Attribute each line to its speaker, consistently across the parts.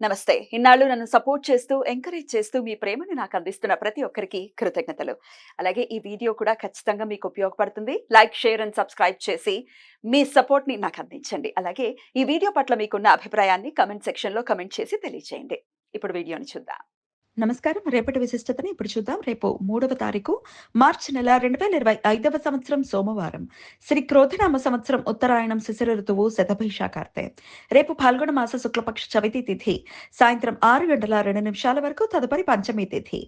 Speaker 1: నమస్తే. ఇన్నాళ్ళు నన్ను సపోర్ట్ చేస్తూ, ఎంకరేజ్ చేస్తూ మీ ప్రేమను నాకు అందిస్తున్న ప్రతి ఒక్కరికి కృతజ్ఞతలు. అలాగే ఈ వీడియో కూడా ఖచ్చితంగా మీకు ఉపయోగపడుతుంది. లైక్, షేర్ అండ్ సబ్స్క్రైబ్ చేసి మీ సపోర్ట్‌ని నాకు అందించండి. అలాగే ఈ వీడియో పట్ల మీకున్న అభిప్రాయాన్ని కామెంట్ సెక్షన్‌లో కామెంట్ చేసి తెలియజేయండి. ఇప్పుడు వీడియోని చూద్దాం.
Speaker 2: నమస్కారం. రేపటి విశిష్టతని ఇప్పుడు చూద్దాం. రేపు 3వ తారీఖు మార్చి నెల 2025వ సంవత్సరం సోమవారం. శ్రీ క్రోధినామ సంవత్సరం ఉత్తరాయణం శిశిర ఋతువు శతభిషాకార్తె. రేపు పాల్గొన మాస శుక్లపక్ష చవితి తిథి సాయంత్రం 6:02 వరకు, తదుపరి పంచమి తిథి.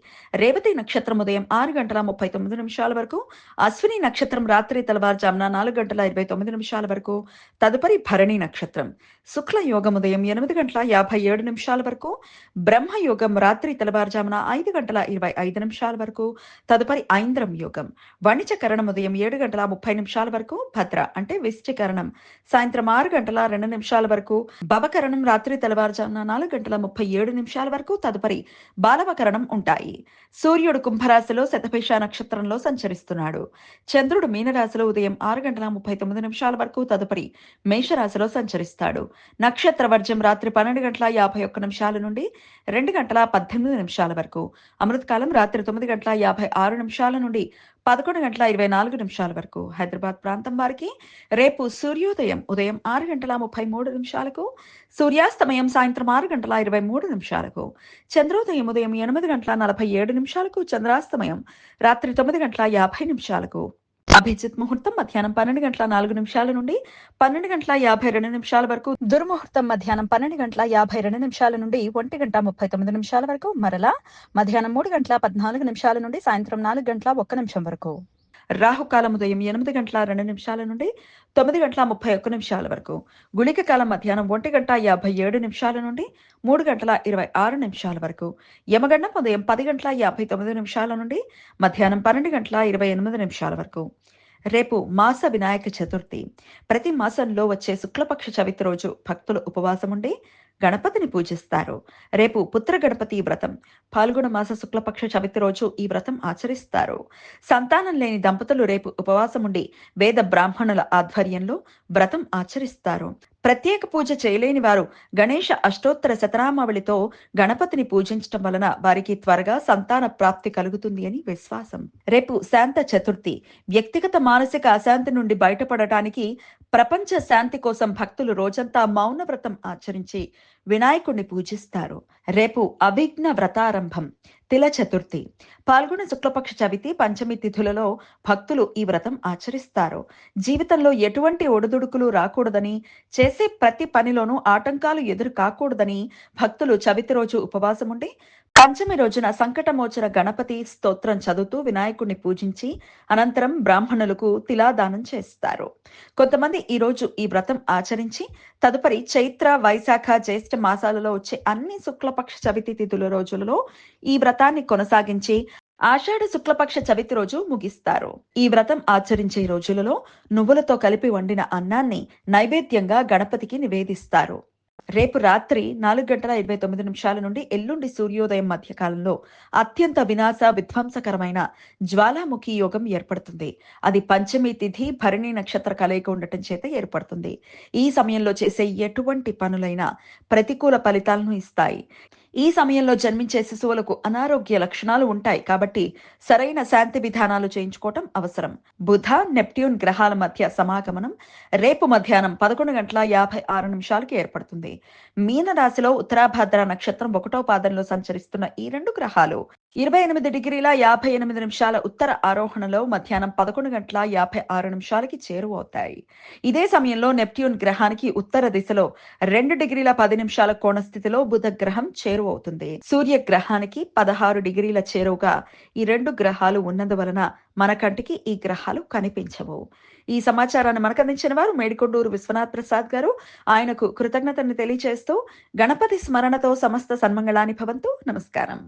Speaker 2: రేవతి నక్షత్రం ఉదయం 6:39 వరకు, అశ్విని నక్షత్రం రాత్రి తెల్లవారుజామున 4:29 వరకు, తదుపరి భరణి నక్షత్రం. శుక్ల యోగం ఉదయం 8:57 వరకు, బ్రహ్మయోగం రాత్రి తెల్లవారుజామున 5:25 వరకు, తదుపరి ఐంద్రం యోగం. వణిజకరణం ఉదయం 7:30 వరకు, భద్ర అంటే విశ్చకరణం సాయంత్రం 6:02 వరకు, భవకరణం రాత్రి తెల్లవారుజామున 4:37 వరకు, తదుపరి బాలవకరణం ఉంటాయి. సూర్యుడు కుంభరాశిలో శతభిష నక్షత్రంలో సంచరిస్తున్నాడు. చంద్రుడు మీనరాశిలో ఉదయం 6:39 వరకు, తదుపరి మేషరాశిలో సంచరిస్తాడు. నక్షత్ర వర్జం రాత్రి 12:51 నుండి 2:18 వరకు. అమృతకాలం రాత్రి 9:56 నుండి 11:24 వరకు. హైదరాబాద్ ప్రాంతం వారికి రేపు సూర్యోదయం ఉదయం 6:33, సూర్యాస్తమయం సాయంత్రం 6:23, చంద్రోదయం ఉదయం 8:47, చంద్రాస్తమయం రాత్రి 9:50. అభిజిత్ ముహూర్తం మధ్యాహ్నం 12:04 నుండి 12:52 వరకు, దుర్ముహూర్తం మధ్యాహ్నం 12:52 నుండి 1:39 వరకు, మరలా మధ్యాహ్నం 3:14 నుండి సాయంత్రం 4:01 వరకు. రాహుకాలం ఉదయం 8:02 నుండి 9:31 వరకు. గుళిక కాలం మధ్యాహ్నం 1:57 నుండి 3:26 వరకు. యమగండం ఉదయం 10:59 నుండి మధ్యాహ్నం 12:28 వరకు. రేపు మాస వినాయక చతుర్థి. ప్రతి మాసంలో వచ్చే శుక్లపక్ష చవితి రోజు భక్తులు ఉపవాసం ఉండి గణపతిని పూజిస్తారు. రేపు పుత్ర గణపతి వ్రతం. పాల్గొన మాస శుక్లపక్ష చవితి రోజు ఈ వ్రతం ఆచరిస్తారు. సంతానం లేని దంపతులు రేపు ఉపవాసం ఉండి వేద బ్రాహ్మణుల ఆధ్వర్యంలో వ్రతం ఆచరిస్తారు. ప్రత్యేక పూజ చేయలేని వారు గణేష అష్టోత్తర శతనామావళితో గణపతిని పూజించటం వలన వారికి త్వరగా సంతాన ప్రాప్తి కలుగుతుంది అని విశ్వాసం. రేపు శాంత చతుర్థి. వ్యక్తిగత మానసిక అశాంతి నుండి బయటపడటానికి ప్రపంచ శాంతి కోసం భక్తులు రోజంతా మౌన వ్రతం ఆచరించి వినాయకుడిని పూజిస్తారు. రేపు అభిజ్ఞ వ్రతారంభం. తిల చతుర్థి. పాల్గొన శుక్లపక్ష చవితి పంచమి తిథులలో భక్తులు ఈ వ్రతం ఆచరిస్తారు. జీవితంలో ఎటువంటి ఒడిదుడుకులు రాకూడదని, చేసే ప్రతి పనిలోనూ ఆటంకాలు ఎదురు కాకూడదని భక్తులు చవితి రోజు ఉపవాసం ఉండి పంచమి రోజున సంకటమోచన గణపతి స్తోత్రం చదువుతూ వినాయకుడిని పూజించి అనంతరం బ్రాహ్మణులకు తిలాదానం చేస్తారు. కొంతమంది ఈ రోజు ఈ వ్రతం ఆచరించి తదుపరి చైత్ర, వైశాఖ, జ్యేష్ఠ మాసాలలో వచ్చే అన్ని శుక్లపక్ష చవితి తిథుల రోజులలో ఈ వ్రతాన్ని కొనసాగించి ఆషాఢ శుక్లపక్ష చవితి రోజు ముగిస్తారు. ఈ వ్రతం ఆచరించే రోజులలో నువ్వులతో కలిపి వండిన అన్నాన్ని నైవేద్యంగా గణపతికి నివేదిస్తారు. రేపు రాత్రి 4:29 నుండి ఎల్లుండి సూర్యోదయం మధ్య కాలంలో అత్యంత వినాశ విధ్వంసకరమైన జ్వాలాముఖి యోగం ఏర్పడుతుంది. అది పంచమి తిథి భరణి నక్షత్ర కలయిక ఉండటం చేత ఏర్పడుతుంది. ఈ సమయంలో చేసే ఎటువంటి పనులైనా ప్రతికూల ఫలితాలను ఇస్తాయి. ఈ సమయంలో జన్మించే శిశువులకు అనారోగ్య లక్షణాలు ఉంటాయి కాబట్టి సరైన శాంతి విధానాలు చేయించుకోవటం అవసరం. బుధ, నెప్ట్యూన్ గ్రహాల మధ్య సమాగమనం రేపు మధ్యాహ్నం 11:56 ఏర్పడుతుంది. మీన రాశిలో ఉత్తరాభాద్ర నక్షత్రం 1వ పాదంలో సంచరిస్తున్న ఈ రెండు గ్రహాలు 28:58 ఉత్తర ఆరోహణలో మధ్యాహ్నం 11:56 చేరువవుతాయి. ఇదే సమయంలో నెప్ట్యూన్ గ్రహానికి ఉత్తర దిశలో 2:10 కోణ స్థితిలో బుధ గ్రహం చేరువవుతుంది. సూర్య గ్రహానికి 16 చేరువుగా ఈ రెండు గ్రహాలు ఉన్నందువలన మన కంటికి ఈ గ్రహాలు కనిపించవు. ఈ సమాచారాన్ని మనకు అందించిన వారు మేడికొండూరు విశ్వనాథ్ ప్రసాద్ గారు. ఆయనకు కృతజ్ఞతను తెలియజేస్తూ గణపతి స్మరణతో సమస్త సన్మంగళాని భవంతు. నమస్కారం.